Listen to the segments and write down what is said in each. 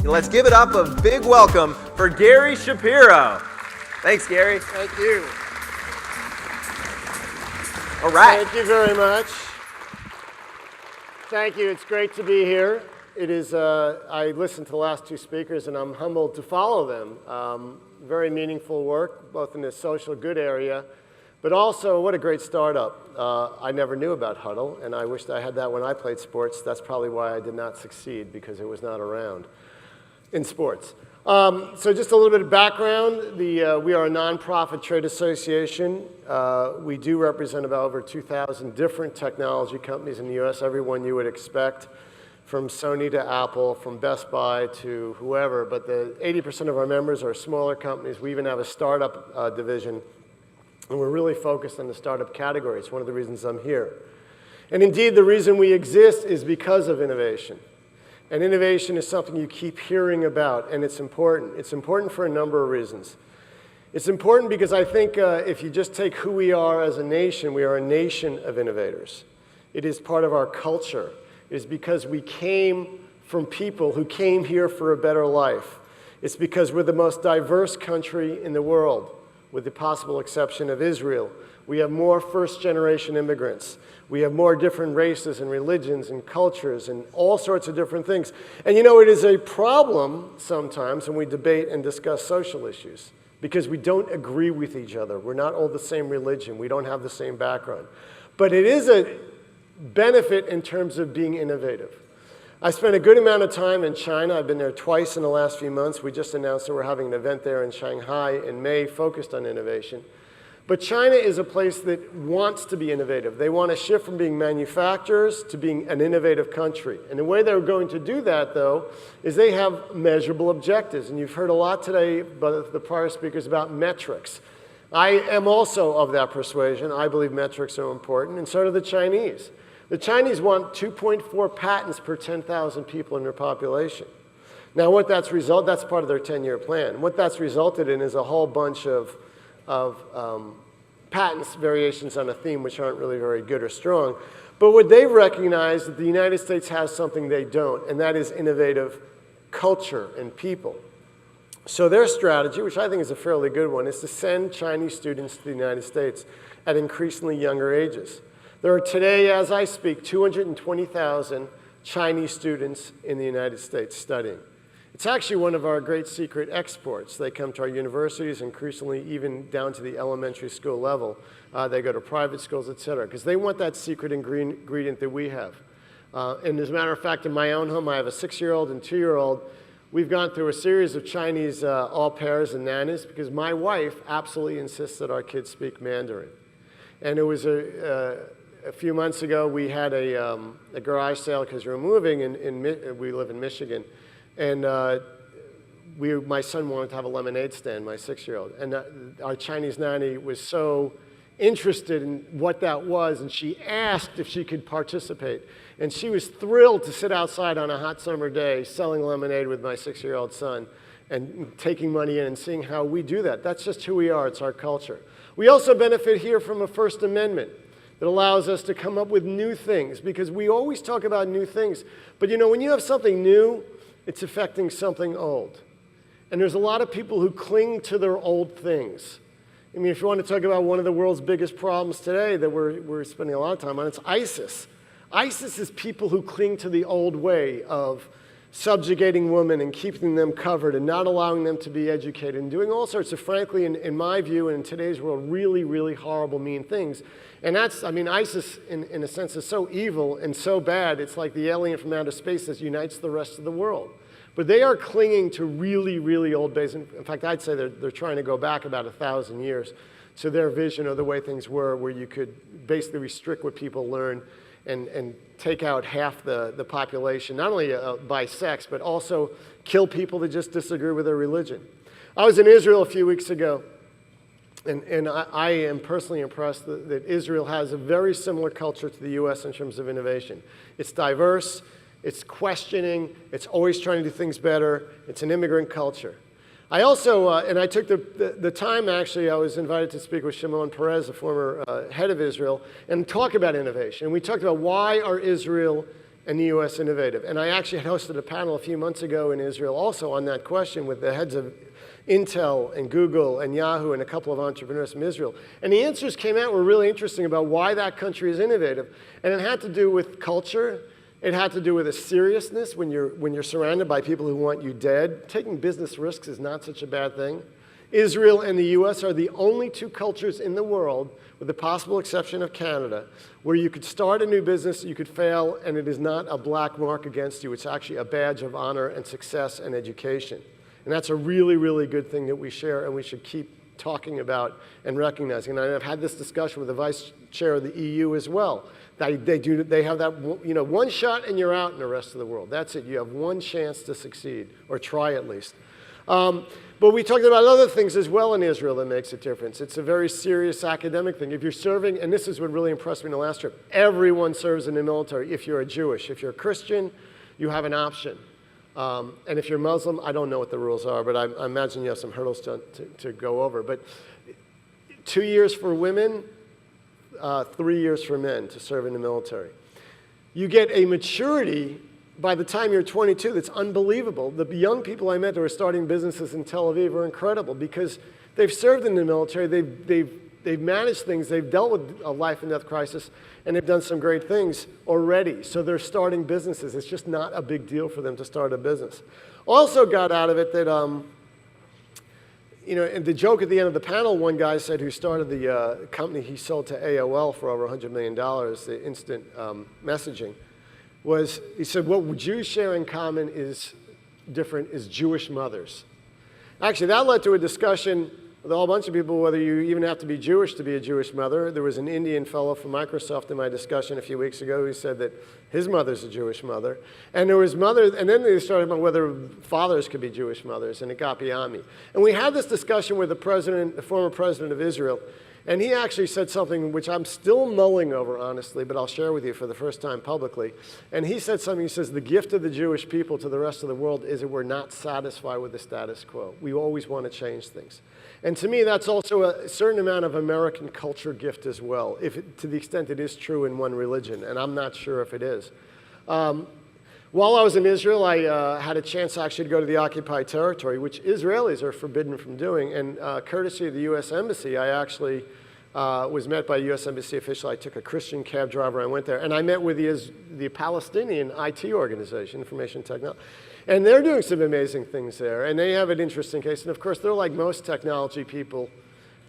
Let's give it up, a big welcome for Gary Shapiro. Thanks, Gary. Thank you. All right. Thank you very much. Thank you. It's great to be here. It is, I listened to the last two speakers, and I'm humbled to follow them. Very meaningful work, both in the social good area, but also what a great startup. I never knew about Huddle, and I wished I had that when I played sports. That's probably why I did not succeed, because it was not around in sports. So just a little bit of background. We are a nonprofit trade association. We do represent about over 2,000 different technology companies in the US, everyone you would expect, from Sony to Apple, from Best Buy to whoever. But the 80% of our members are smaller companies. We even have a startup division, and we're really focused on the startup category. It's one of the reasons I'm here. And indeed, the reason we exist is because of innovation. And innovation is something you keep hearing about, and it's important. It's important for a number of reasons. It's important because I think if you just take who we are as a nation, we are a nation of innovators. It is part of our culture. It is because we came from people who came here for a better life. It's because we're the most diverse country in the world, with the possible exception of Israel. We have more first-generation immigrants. We have more different races and religions and cultures and all sorts of different things. And you know, it is a problem sometimes when we debate and discuss social issues because we don't agree with each other. We're not all the same religion. We don't have the same background. But it is a benefit in terms of being innovative. I spent a good amount of time in China. I've been there twice in the last few months. We just announced that we're having an event there in Shanghai in May focused on innovation. But China is a place that wants to be innovative. They want to shift from being manufacturers to being an innovative country. And the way they're going to do that, though, is they have measurable objectives. And you've heard a lot today by the prior speakers about metrics. I am also of that persuasion. I believe metrics are important, and so do the Chinese. The Chinese want 2.4 patents per 10,000 people in their population. Now, what that's part of their 10-year plan. What that's resulted in is a whole bunch of patents, variations on a theme which aren't really very good or strong. But what they've recognized is that the United States has something they don't, and that is innovative culture and people. So their strategy, which I think is a fairly good one, is to send Chinese students to the United States at increasingly younger ages. There are today, as I speak, 220,000 Chinese students in the United States studying. It's actually one of our great secret exports. They come to our universities, increasingly even down to the elementary school level. They go to private schools, et cetera, because they want that secret ingredient that we have. And as a matter of fact, in my own home, I have a 6-year-old and 2-year-old. We've gone through a series of Chinese au pairs and nannies because my wife absolutely insists that our kids speak Mandarin. And it was a few months ago, we had a garage sale because we were moving, we live in Michigan. And my son wanted to have a lemonade stand, my 6-year-old. And our Chinese nanny was so interested in what that was, and she asked if she could participate. And she was thrilled to sit outside on a hot summer day selling lemonade with my 6-year-old son and taking money in and seeing how we do that. That's just who we are. It's our culture. We also benefit here from a First Amendment that allows us to come up with new things, because we always talk about new things. But you know, when you have something new, it's affecting something old. And there's a lot of people who cling to their old things. I mean, if you want to talk about one of the world's biggest problems today that we're spending a lot of time on, it's ISIS. ISIS is people who cling to the old way of subjugating women and keeping them covered and not allowing them to be educated and doing all sorts of, frankly, in my view and in today's world, really, really horrible, mean things. And that's, I mean, ISIS, in a sense, is so evil and so bad, it's like the alien from outer space that unites the rest of the world. But they are clinging to really, really old ways. In fact, I'd say they're trying to go back about 1,000 years to their vision of the way things were, where you could basically restrict what people learn and take out half the population, not only by sex, but also kill people that just disagree with their religion. I was in Israel a few weeks ago, and I am personally impressed that Israel has a very similar culture to the US in terms of innovation. It's diverse, it's questioning, it's always trying to do things better, it's an immigrant culture. I also, and I took the time, actually, I was invited to speak with Shimon Peres, the former head of Israel, and talk about innovation. And we talked about why are Israel and the U.S. innovative? And I actually hosted a panel a few months ago in Israel also on that question with the heads of Intel and Google and Yahoo and a couple of entrepreneurs from Israel. And the answers came out were really interesting about why that country is innovative. And it had to do with culture. It had to do with a seriousness when you're surrounded by people who want you dead. Taking business risks is not such a bad thing. Israel and the US are the only two cultures in the world, with the possible exception of Canada, where you could start a new business, you could fail, and it is not a black mark against you. It's actually a badge of honor and success and education. And that's a really, really good thing that we share and we should keep talking about and recognizing. And I've had this discussion with the vice chair of the EU as well. They have that, one shot and you're out in the rest of the world. That's it. You have one chance to succeed, or try at least. But we talked about other things as well in Israel that makes a difference. It's a very serious academic thing. If you're serving, and this is what really impressed me in the last trip, everyone serves in the military if you're a Jewish. If you're a Christian, you have an option. And if you're Muslim, I don't know what the rules are, but I imagine you have some hurdles to go over. But 2 years for women, 3 years for men to serve in the military. You get a maturity by the time you're 22 that's unbelievable. The young people I met who are starting businesses in Tel Aviv are incredible because they've served in the military, they've managed things, they've dealt with a life and death crisis, and they've done some great things already. So they're starting businesses. It's just not a big deal for them to start a business. Also got out of it that, and the joke at the end of the panel, one guy said who started the company he sold to AOL for over $100 million, the instant messaging, was, he said, what Jews share in common is different is Jewish mothers. Actually, that led to a discussion with a whole bunch of people whether you even have to be Jewish to be a Jewish mother. There was an Indian fellow from Microsoft in my discussion a few weeks ago who said that his mother's a Jewish mother. And there was mothers, and then they started about whether fathers could be Jewish mothers, and it got beyond me. And we had this discussion with the former president of Israel, and he actually said something which I'm still mulling over, honestly, but I'll share with you for the first time publicly. And he said something, he says, the gift of the Jewish people to the rest of the world is that we're not satisfied with the status quo. We always want to change things. And to me, that's also a certain amount of American culture gift as well, to the extent it is true in one religion, and I'm not sure if it is. While I was in Israel, I had a chance actually to go to the occupied territory, which Israelis are forbidden from doing. And courtesy of the U.S. Embassy, I actually was met by a U.S. Embassy official. I took a Christian cab driver. I went there. And I met with the Palestinian IT organization, Information Technology. And they're doing some amazing things there. And they have an interesting case. And of course, they're like most technology people.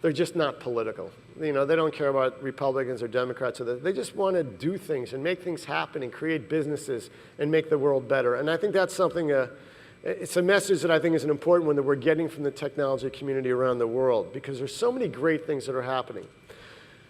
They're just not political. They don't care about Republicans or Democrats. They just want to do things and make things happen and create businesses and make the world better. And I think that's something, it's a message that I think is an important one that we're getting from the technology community around the world because there's so many great things that are happening.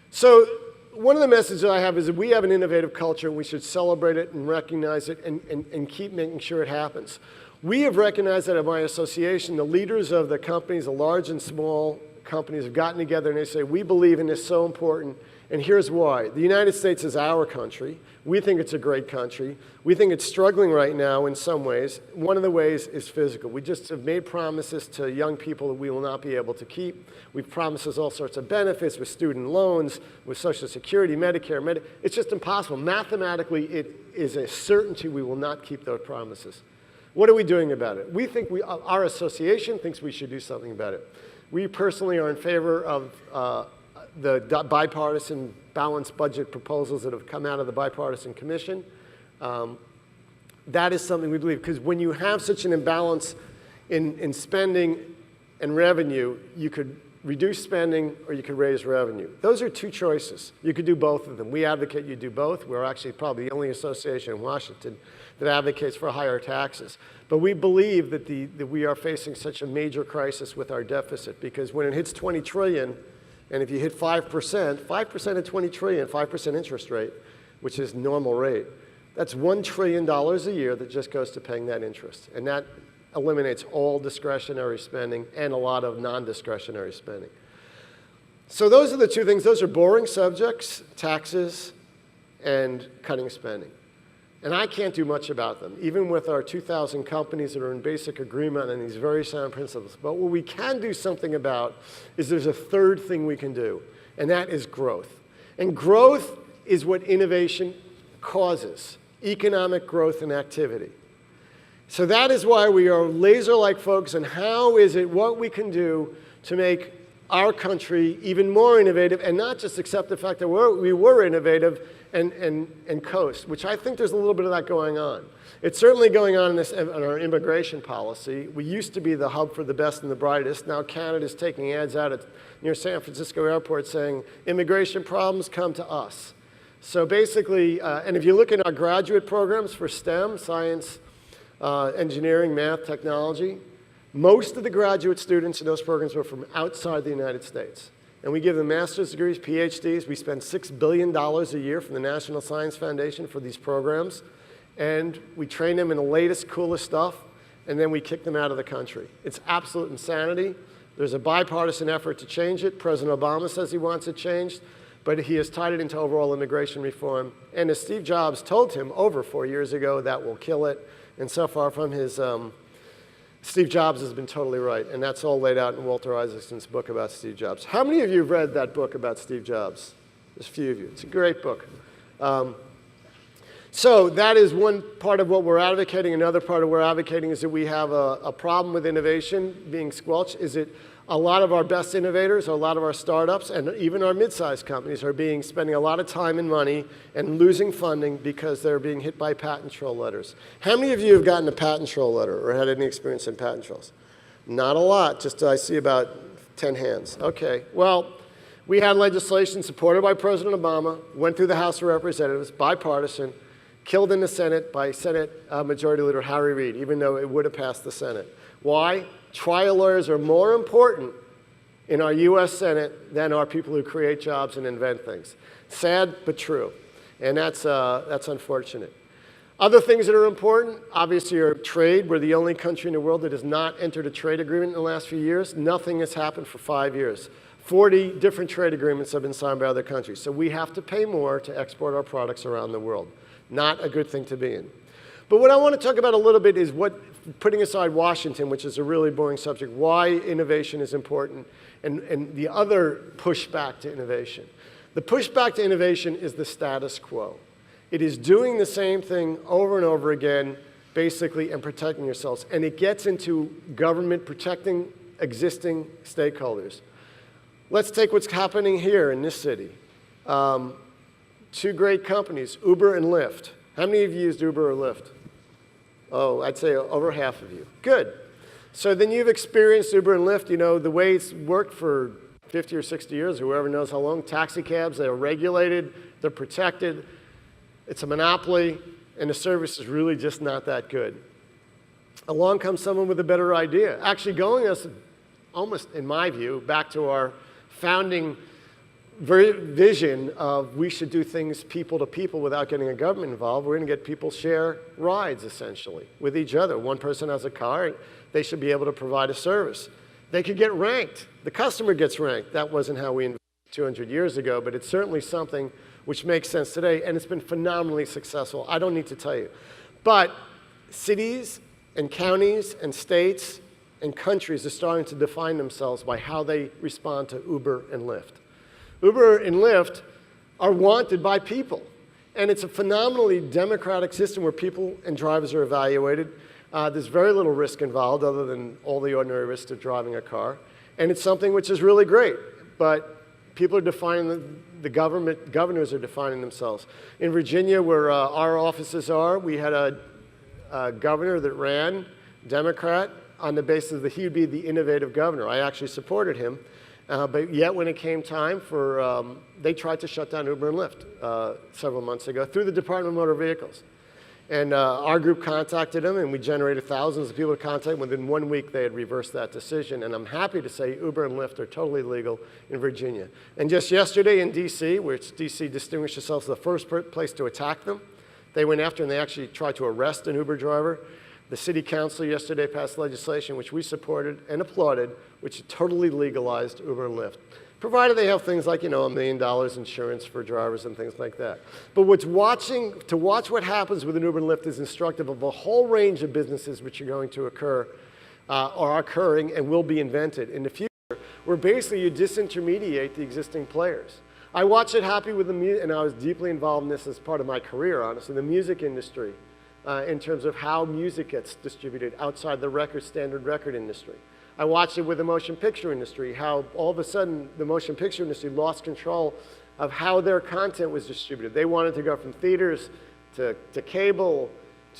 So one of the messages I have is that we have an innovative culture and we should celebrate it and recognize it and keep making sure it happens. We have recognized that at my association, the leaders of the companies, the large and small companies, have gotten together and they say, we believe in this so important, and here's why. The United States is our country. We think it's a great country. We think it's struggling right now in some ways. One of the ways is physical. We just have made promises to young people that we will not be able to keep. We've promised us all sorts of benefits with student loans, with Social Security, Medicare, It's just impossible. Mathematically, it is a certainty we will not keep those promises. What are we doing about it? We think our association thinks we should do something about it. We personally are in favor of the bipartisan balanced budget proposals that have come out of the bipartisan commission. That is something we believe, because when you have such an imbalance in spending and revenue, you could reduce spending or you could raise revenue. Those are two choices. You could do both of them. We advocate you do both. We're actually probably the only association in Washington that advocates for higher taxes. But we believe that we are facing such a major crisis with our deficit, because when it hits 20 trillion, and if you hit 5% of 20 trillion, 5% interest rate, which is normal rate, that's $1 trillion a year that just goes to paying that interest. And that eliminates all discretionary spending and a lot of non-discretionary spending. So those are the two things. Those are boring subjects, taxes and cutting spending. And I can't do much about them, even with our 2,000 companies that are in basic agreement on these very sound principles. But what we can do something about is there's a third thing we can do, and that is growth. And growth is what innovation causes. economic growth and activity. So that is why we are laser-like focused on how is it, what we can do to make our country even more innovative, and not just accept the fact that we were innovative and coast, which I think there's a little bit of that going on. It's certainly going on in our immigration policy. We used to be the hub for the best and the brightest. Now Canada's taking ads out near San Francisco airport saying, immigration problems come to us. So basically, and if you look at our graduate programs for STEM, science, engineering, math, technology, most of the graduate students in those programs were from outside the United States. And we give them master's degrees, PhDs. We spend $6 billion a year from the National Science Foundation for these programs. And we train them in the latest, coolest stuff, and then we kick them out of the country. It's absolute insanity. There's a bipartisan effort to change it. President Obama says he wants it changed, but he has tied it into overall immigration reform. And as Steve Jobs told him over 4 years ago, that will kill it. And so far from his, Steve Jobs has been totally right. And that's all laid out in Walter Isaacson's book about Steve Jobs. How many of you have read that book about Steve Jobs? There's a few of you. It's a great book. So that is one part of what we're advocating. Another part of what we're advocating is that we have a problem with innovation being squelched. Is it a lot of our best innovators, a lot of our startups, and even our mid-sized companies are spending a lot of time and money and losing funding because they're being hit by patent troll letters. How many of you have gotten a patent troll letter or had any experience in patent trolls? Not a lot, just I see about 10 hands. Okay, well, we had legislation supported by President Obama, went through the House of Representatives, bipartisan, killed in the Senate by Senate Majority Leader Harry Reid, even though it would have passed the Senate. Why? Trial lawyers are more important in our US Senate than are people who create jobs and invent things. Sad, but true. And that's unfortunate. Other things that are important, obviously, are trade. We're the only country in the world that has not entered a trade agreement in the last few years. Nothing has happened for 5 years. 40 different trade agreements have been signed by other countries. So we have to pay more to export our products around the world. Not a good thing to be in. But what I want to talk about a little bit is putting aside Washington, which is a really boring subject, why innovation is important, and the other pushback to innovation. The pushback to innovation is the status quo. It is doing the same thing over and over again, basically, and protecting yourselves. And it gets into government protecting existing stakeholders. Let's take what's happening here in this city. Two great companies, Uber and Lyft. How many of you used Uber or Lyft? Oh, I'd say over half of you. Good. So then you've experienced Uber and Lyft, you know, the way it's worked for 50 or 60 years, whoever knows how long. Taxi cabs, they're regulated, they're protected. It's a monopoly, and the service is really just not that good. Along comes someone with a better idea. Actually going us, almost in my view, back to our founding vision of we should do things people to people without getting a government involved. We're going to get people share rides, essentially, with each other. One person has a car, they should be able to provide a service. They could get ranked. The customer gets ranked. That wasn't how we invented 200 years ago, but it's certainly something which makes sense today, and it's been phenomenally successful. I don't need to tell you. But cities and counties and states and countries are starting to define themselves by how they respond to Uber and Lyft. Uber and Lyft are wanted by people. And it's a phenomenally democratic system where people and drivers are evaluated. There's very little risk involved other than all the ordinary risks of driving a car. And it's something which is really great. But people are defining, governors are defining themselves. In Virginia, where our offices are, we had a governor that ran, Democrat, on the basis that he would be the innovative governor. I actually supported him. But yet when it came time for, they tried to shut down Uber and Lyft several months ago through the Department of Motor Vehicles. And our group contacted them, and we generated thousands of people to contact. Within 1 week, they had reversed that decision. And I'm happy to say Uber and Lyft are totally legal in Virginia. And just yesterday in D.C., which D.C. distinguished itself as the first place to attack them, they went after and they actually tried to arrest an Uber driver. The city council yesterday passed legislation, which we supported and applauded, which totally legalized Uber and Lyft, provided they have things like, you know, $1 million insurance for drivers and things like that. But to watch what happens with an Uber and Lyft is instructive of a whole range of businesses which are going to occur, or are occurring and will be invented in the future, where basically you disintermediate the existing players. I watched it happen with the music, and I was deeply involved in this as part of my career, honestly, the music industry, in terms of how music gets distributed outside the standard record industry. I watched it with the motion picture industry, how all of a sudden the motion picture industry lost control of how their content was distributed. They wanted to go from theaters to cable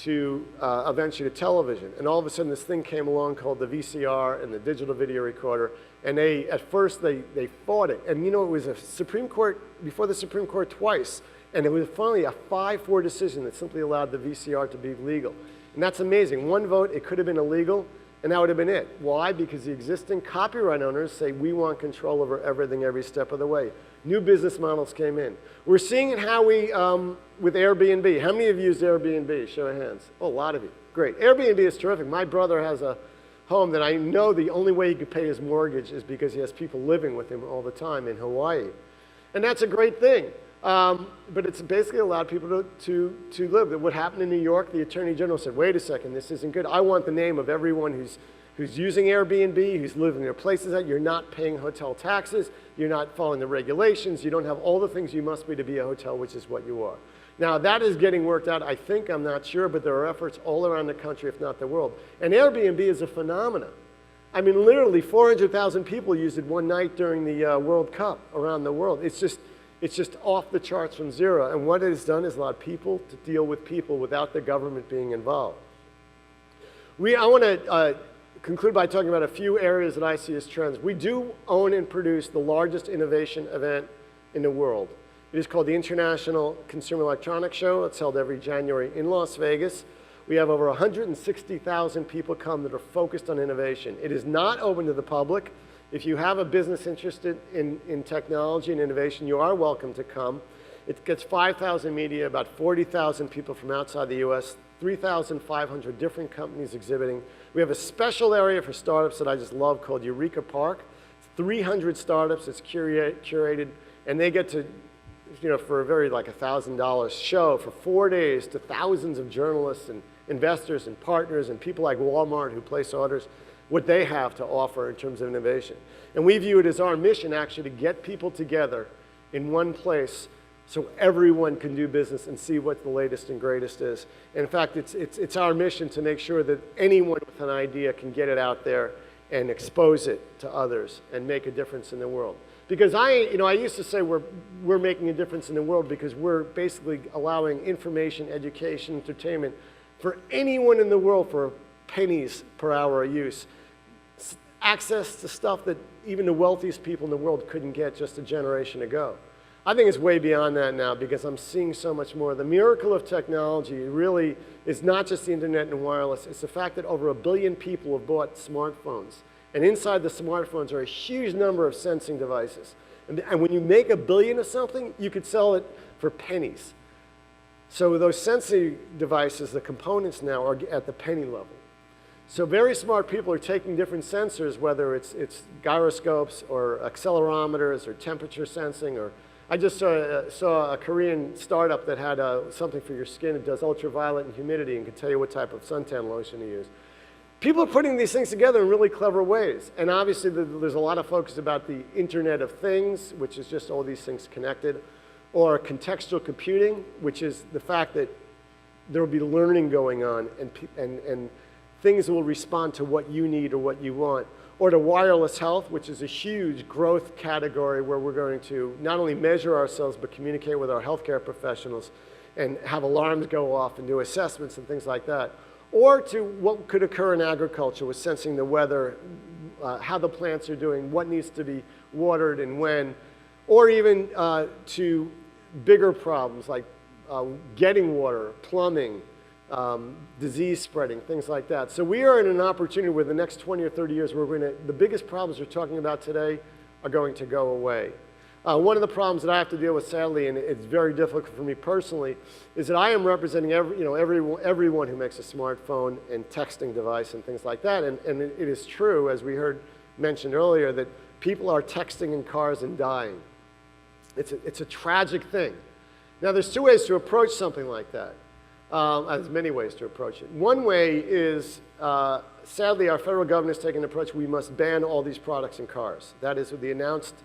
to eventually to television. And all of a sudden this thing came along called the VCR and the digital video recorder. And at first they fought it. And you know, it was a Supreme Court, before the Supreme Court twice. And it was finally a 5-4 decision that simply allowed the VCR to be legal. And that's amazing. One vote, it could have been illegal, and that would have been it. Why? Because the existing copyright owners say we want control over everything every step of the way. New business models came in. We're seeing it how we, with Airbnb. How many of you used Airbnb? Show of hands. Oh, a lot of you. Great. Airbnb is terrific. My brother has a home that I know the only way he could pay his mortgage is because he has people living with him all the time in Hawaii. And that's a great thing. But it's basically allowed people to live. What happened in New York, the Attorney General said, wait a second, this isn't good. I want the name of everyone who's using Airbnb, who's living in their places that you're not paying hotel taxes, you're not following the regulations, you don't have all the things you must be to be a hotel, which is what you are. Now that is getting worked out, I think, I'm not sure, but there are efforts all around the country, if not the world. And Airbnb is a phenomenon. I mean, literally 400,000 people used it one night during the World Cup around the world. It's just off the charts from zero. And what it has done is allowed people to deal with people without the government being involved. I want to conclude by talking about a few areas that I see as trends. We do own and produce the largest innovation event in the world. It is called the International Consumer Electronics Show. It's held every January in Las Vegas. We have over 160,000 people come that are focused on innovation. It is not open to the public. If you have a business interested in technology and innovation, you are welcome to come. It gets 5,000 media, about 40,000 people from outside the US, 3,500 different companies exhibiting. We have a special area for startups that I just love called Eureka Park. It's 300 startups, it's curated, and they get to, you know, for a very like $1,000 show for 4 days to thousands of journalists and investors and partners and people like Walmart who place orders, what they have to offer in terms of innovation. And we view it as our mission actually to get people together in one place so everyone can do business and see what the latest and greatest is. And in fact, it's our mission to make sure that anyone with an idea can get it out there and expose it to others and make a difference in the world. Because I used to say we're making a difference in the world because we're basically allowing information, education, entertainment for anyone in the world for pennies per hour of use. Access to stuff that even the wealthiest people in the world couldn't get just a generation ago. I think it's way beyond that now because I'm seeing so much more. The miracle of technology really is not just the internet and wireless. It's the fact that over 1 billion people have bought smartphones. And inside the smartphones are a huge number of sensing devices. And when you make 1 billion of something, you could sell it for pennies. So those sensing devices, the components now are at the penny level. So very smart people are taking different sensors, whether it's gyroscopes or accelerometers or temperature sensing. Or I just saw a Korean startup that had something for your skin. It does ultraviolet and humidity and can tell you what type of suntan lotion to use. People are putting these things together in really clever ways. And obviously there's a lot of focus about the Internet of Things, which is just all these things connected, or contextual computing, which is the fact that there will be learning going on and things will respond to what you need or what you want. Or to wireless health, which is a huge growth category where we're going to not only measure ourselves, but communicate with our healthcare professionals and have alarms go off and do assessments and things like that. Or to what could occur in agriculture with sensing the weather, how the plants are doing, what needs to be watered and when. Or even to bigger problems like getting water, plumbing, disease spreading, things like that. So we are in an opportunity where the next 20 or 30 years, the biggest problems we're talking about today are going to go away. One of the problems that I have to deal with, sadly, and it's very difficult for me personally, is that I am representing everyone who makes a smartphone and texting device and things like that. And it is true, as we heard mentioned earlier, that people are texting in cars and dying. It's a tragic thing. Now, there's two ways to approach something like that. There's many ways to approach it. One way is, sadly, our federal government has taken an approach, we must ban all these products in cars. That is the announced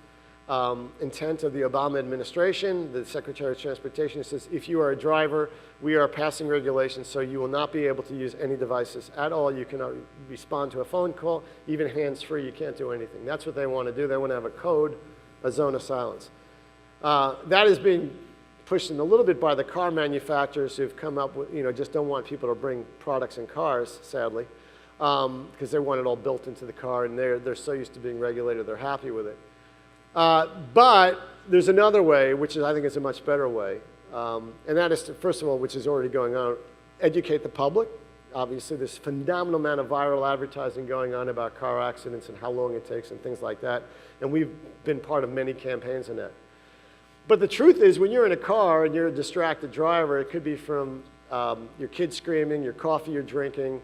intent of the Obama administration. The Secretary of Transportation says, if you are a driver, we are passing regulations, so you will not be able to use any devices at all. You cannot respond to a phone call, even hands-free, you can't do anything. That's what they want to do. They want to have a code, a zone of silence. That is being pushed in a little bit by the car manufacturers who've come up with, just don't want people to bring products in cars, sadly, because they want it all built into the car, and they're so used to being regulated, they're happy with it. But there's another way, which I think is a much better way, and that is, first of all, which is already going on, educate the public. Obviously, there's a phenomenal amount of viral advertising going on about car accidents and how long it takes and things like that, and we've been part of many campaigns in that. But the truth is, when you're in a car and you're a distracted driver, it could be from your kid screaming, your coffee you're drinking,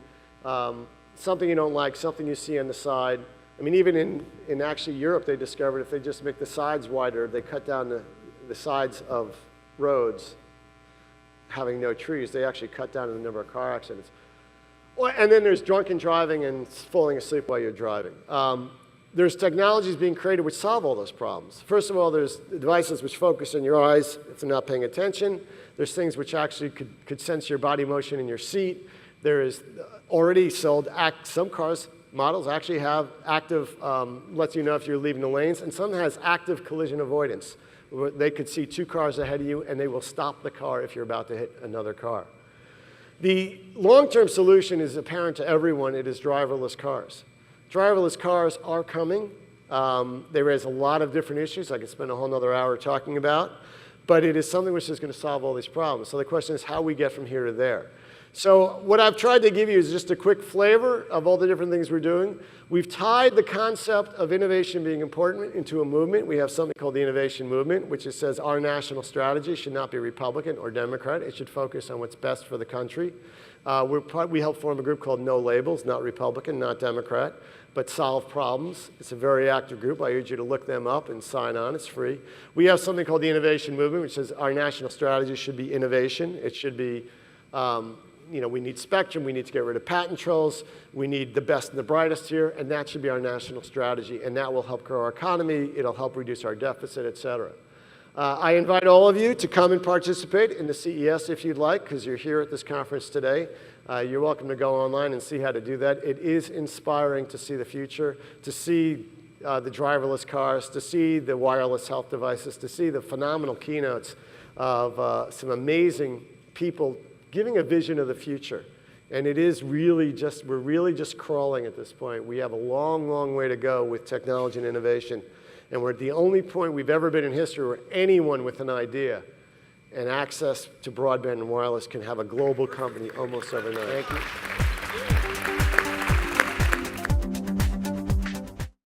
something you don't like, something you see on the side. I mean, even in actually Europe, they discovered if they just make the sides wider, they cut down the sides of roads, having no trees, they actually cut down the number of car accidents. Well, and then there's drunken driving and falling asleep while you're driving. There's technologies being created which solve all those problems. First of all, there's devices which focus on your eyes if they're not paying attention. There's things which actually could sense your body motion in your seat. There is already sold, some cars, models actually have active, lets you know if you're leaving the lanes, and some has active collision avoidance. They could see two cars ahead of you, and they will stop the car if you're about to hit another car. The long-term solution is apparent to everyone. It is driverless cars. Driverless cars are coming. They raise a lot of different issues I could spend a whole other hour talking about, but it is something which is going to solve all these problems. So the question is how we get from here to there. So what I've tried to give you is just a quick flavor of all the different things we're doing. We've tied the concept of innovation being important into a movement. We have something called the Innovation Movement, which says our national strategy should not be Republican or Democrat. It should focus on what's best for the country. We help form a group called No Labels, not Republican, not Democrat, but Solve Problems. It's a very active group. I urge you to look them up and sign on. It's free. We have something called the Innovation Movement, which says our national strategy should be innovation. It should be we need spectrum, we need to get rid of patent trolls, we need the best and the brightest here, and that should be our national strategy, and that will help grow our economy, it'll help reduce our deficit, et cetera. I invite all of you to come and participate in the CES if you'd like, because you're here at this conference today. You're welcome to go online and see how to do that. It is inspiring to see the future, to see the driverless cars, to see the wireless health devices, to see the phenomenal keynotes of some amazing people giving a vision of the future. And it is really just, we're really just crawling at this point. We have a long, long way to go with technology and innovation. And we're at the only point we've ever been in history where anyone with an idea and access to broadband and wireless can have a global company almost overnight. Thank you.